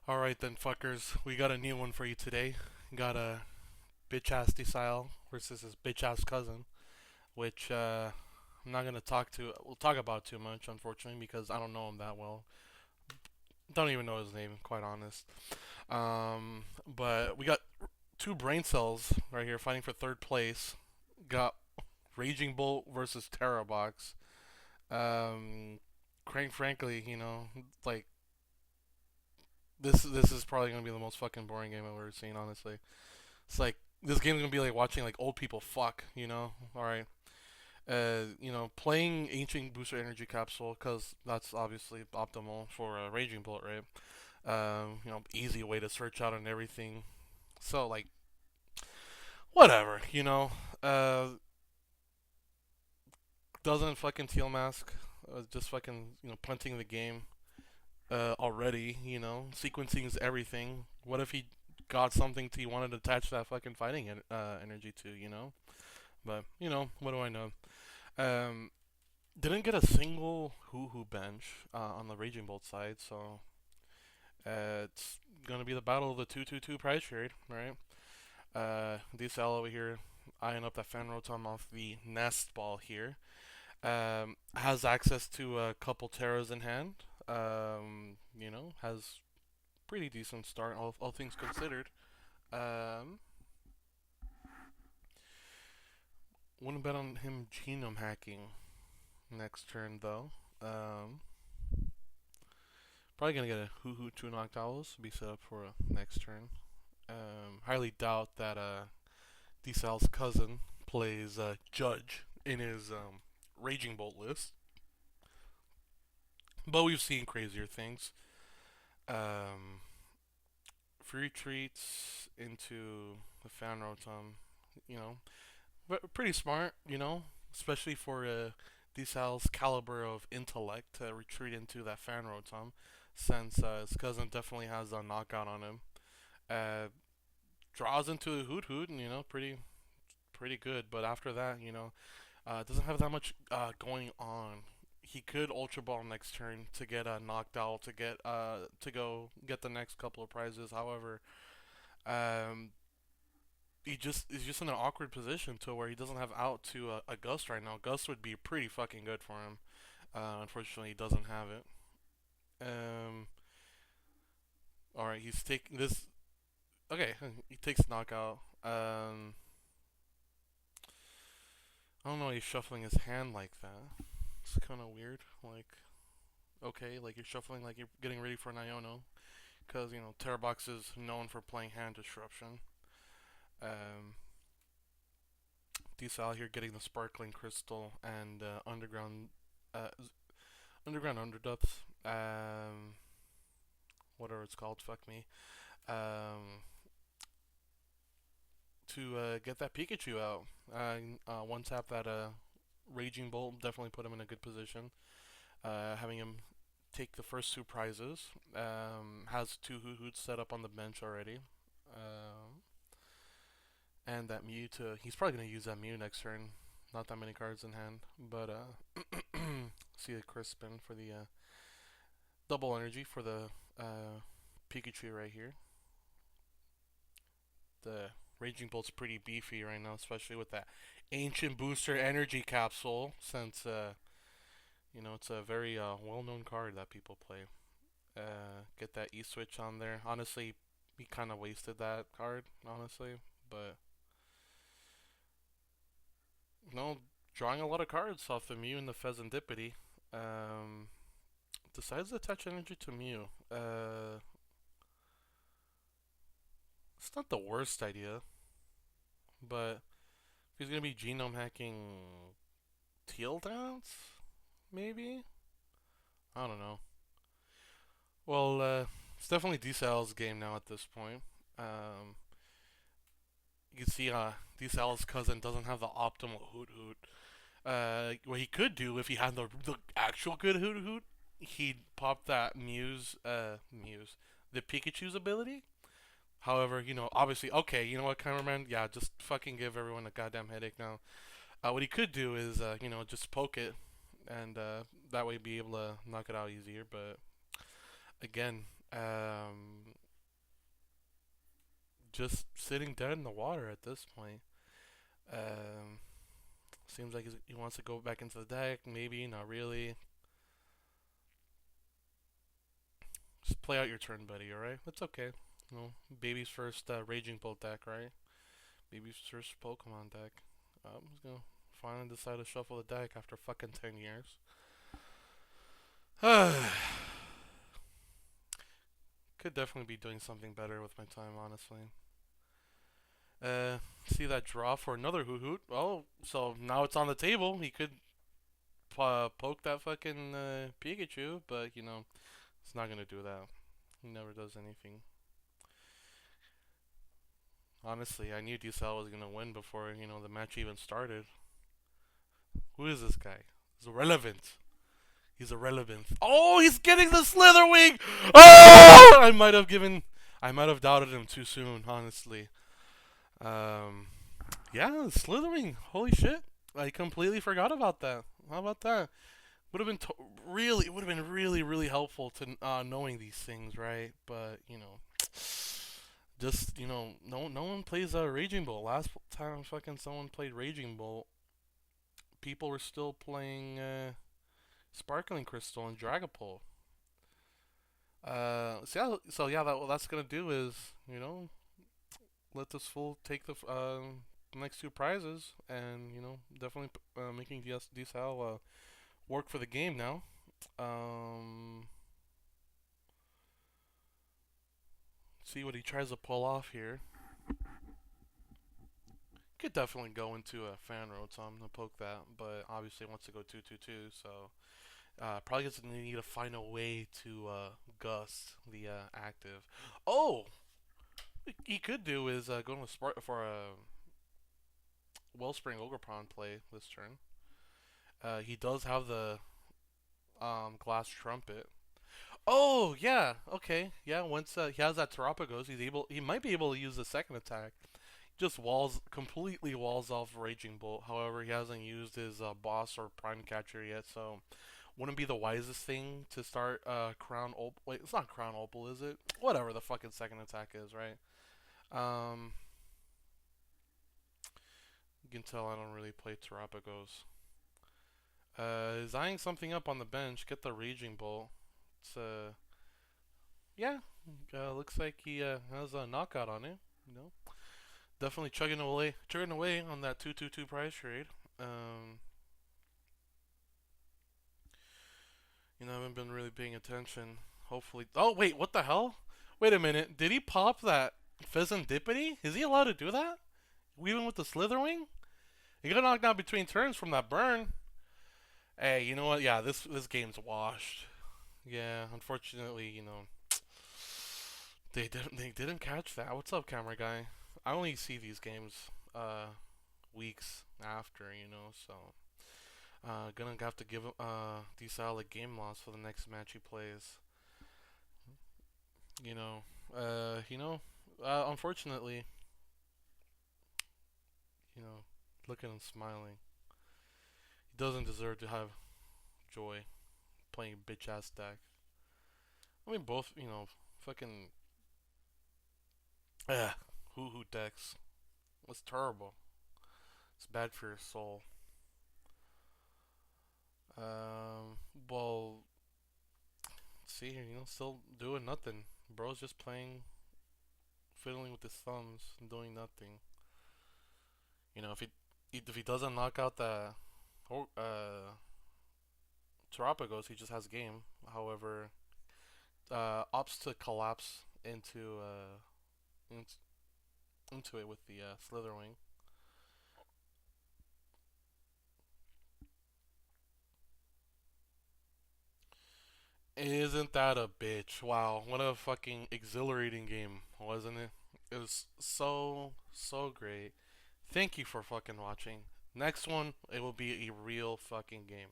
Alright then, fuckers. We got a new one for you today. Got a bitch ass Dissael versus his bitch ass cousin, which I'm not gonna we'll talk about too much, unfortunately, because I don't know him that well. Don't even know his name, quite honest. But we got two brain cells right here fighting for third place. Got Raging Bolt versus Tera Box. Um, quite frankly, like this is probably gonna be the most fucking boring game I've ever seen, honestly. It's like this game's gonna be like watching like old people fuck, you know. All right, playing Ancient Booster Energy Capsule because that's obviously optimal for Raging Bolt, right? Easy way to search out and everything. So like, whatever, doesn't fucking Teal Mask, just fucking punting the game already. Sequencing is everything. What if he got something he wanted to attach that fucking fighting energy to, But what do I know? Um, didn't get a single hoo bench on the Raging Bolt side, so it's gonna be the battle of the 2-2-2 prize trade, right? Dissael over here eyeing up that fan rotom off the nest ball here. Has access to a couple Teras in hand. Has pretty decent start, all things considered. Um, wouldn't bet on him genome hacking next turn though. Um, Probably gonna get a Hoo 2 Noctowls to be set up for next turn. Highly doubt that Dissael's cousin plays Judge in his Raging Bolt list, but we've seen crazier things. Um, Free retreats into the Fan Rotom, you know, but pretty smart, especially for Dissael's caliber of intellect to retreat into that Fan Rotom, since his cousin definitely has a knockout on him. Uh, Draws into a Hoot, and pretty good. But after that, doesn't have that much going on. He could Ultra Ball next turn to get knocked out to go get the next couple of prizes. However, um, he just is just in an awkward position to where he doesn't have out to a Gust right now. Gust would be pretty fucking good for him. Unfortunately, he doesn't have it. Um, all right, he's taking this. Okay, he takes knockout. I don't know. He's shuffling his hand like that. It's kind of weird. Like, okay, like you're shuffling like you're getting ready for an Iono, because Terrabox is known for playing hand disruption. Um, Dissael here getting the sparkling crystal and uh, underground underdepths. Whatever it's called, fuck me. Um, to get that Pikachu out. One tap that Raging Bolt definitely put him in a good position. Having him take the first two prizes. Has two Hoots set up on the bench already. Um, and that Mew to. He's probably going to use that Mew next turn. Not that many cards in hand. But see the Crispin for the double energy for the Pikachu right here. The Raging Bolt's pretty beefy right now, especially with that Ancient Booster Energy Capsule, since it's a very well-known card that people play. Get that E-Switch on there. Honestly, he kind of wasted that card, honestly, but drawing a lot of cards off the Mew and the Pheasantipity. Um, Decides to attach energy to Mew. It's not the worst idea, but if he's gonna be genome hacking Teal Dance, maybe? I don't know. Well, it's definitely Dissael's game now at this point. Um, you can see Dissael's cousin doesn't have the optimal Hoot. What he could do if he had the actual good Hoot, he'd pop that the Pikachu's ability. However, obviously, okay, you know what, cameraman? Yeah, just fucking give everyone a goddamn headache now. What he could do is, just poke it, and that way be able to knock it out easier. But again, just sitting dead in the water at this point. Um, Seems like he wants to go back into the deck. Maybe, not really. Just play out your turn, buddy, alright? That's okay. You know, baby's first Raging Bolt deck, right? Baby's first Pokemon deck. He's gonna finally decide to shuffle the deck after fucking 10 years. Could definitely be doing something better with my time, honestly. Uh, See that draw for another Hoot Hoot. Oh, so now it's on the table. He could poke that fucking Pikachu, but you know, it's not gonna do that. He never does anything. Honestly, I knew Dissael was gonna win before you know the match even started. Who is this guy? He's irrelevant. He's irrelevant. Oh, he's getting the Slitherwing. Oh, I might have doubted him too soon. Honestly, um, yeah, Slitherwing. Holy shit! I completely forgot about that. How about that? Would have been really, it would have been really, really helpful to knowing these things, right? But you know, just you know, no one plays Raging Bolt. Last time fucking someone played Raging Bolt, people were still playing Sparkling Crystal and Dragapult. So yeah, what that's gonna do is you know let this fool take the next two prizes, and you know definitely making Dissael work for the game now. Um, See what he tries to pull off here. Could definitely go into a fan rotom to poke that, but obviously wants to go 2-2-2, so probably doesn't need to find a way to gust the active. Oh, what he could do is go to for a Wellspring Ogerpon play this turn. He does have the Glass Trumpet. Oh yeah, okay, yeah. Once he has that Terapagos, he might be able to use the second attack. Just completely walls off Raging Bolt. However, he hasn't used his boss or Prime Catcher yet, so wouldn't be the wisest thing to start Crown Opal. Wait, it's not Crown Opal, is it? Whatever the fucking second attack is, right? Um, you can tell I don't really play Terapagos. Is eyeing something up on the bench. Get the Raging Bolt. It's yeah. Looks like he has a knockout on it. You know, definitely chugging away on that 2-2-2 prize trade. Um, you know, I haven't been really paying attention. Hopefully, oh wait, what the hell? Wait a minute, did he pop that Pheasant Dippity? Is he allowed to do that? Even with the Slitherwing? He got knocked out between turns from that burn. Hey, you know what? Yeah, this game's washed. Yeah, unfortunately, you know, they didn't catch that. What's up, camera guy? I only see these games weeks after, you know, so gonna have to give Dissael a game loss for the next match he plays. You know, unfortunately, you know, look at him smiling. He doesn't deserve to have joy playing bitch ass deck. I mean, both, you know, fucking hoo hoo decks. It's terrible. It's bad for your soul. Well, see here, you know, still doing nothing. Bro's just playing, fiddling with his thumbs, and doing nothing. You know, if he doesn't knock out the Terapagos, he just has game. However, opts to collapse into it with the Slitherwing. Isn't that a bitch? Wow, what a fucking exhilarating game, wasn't it? It was so great. Thank you for fucking watching. Next one, it will be a real fucking game.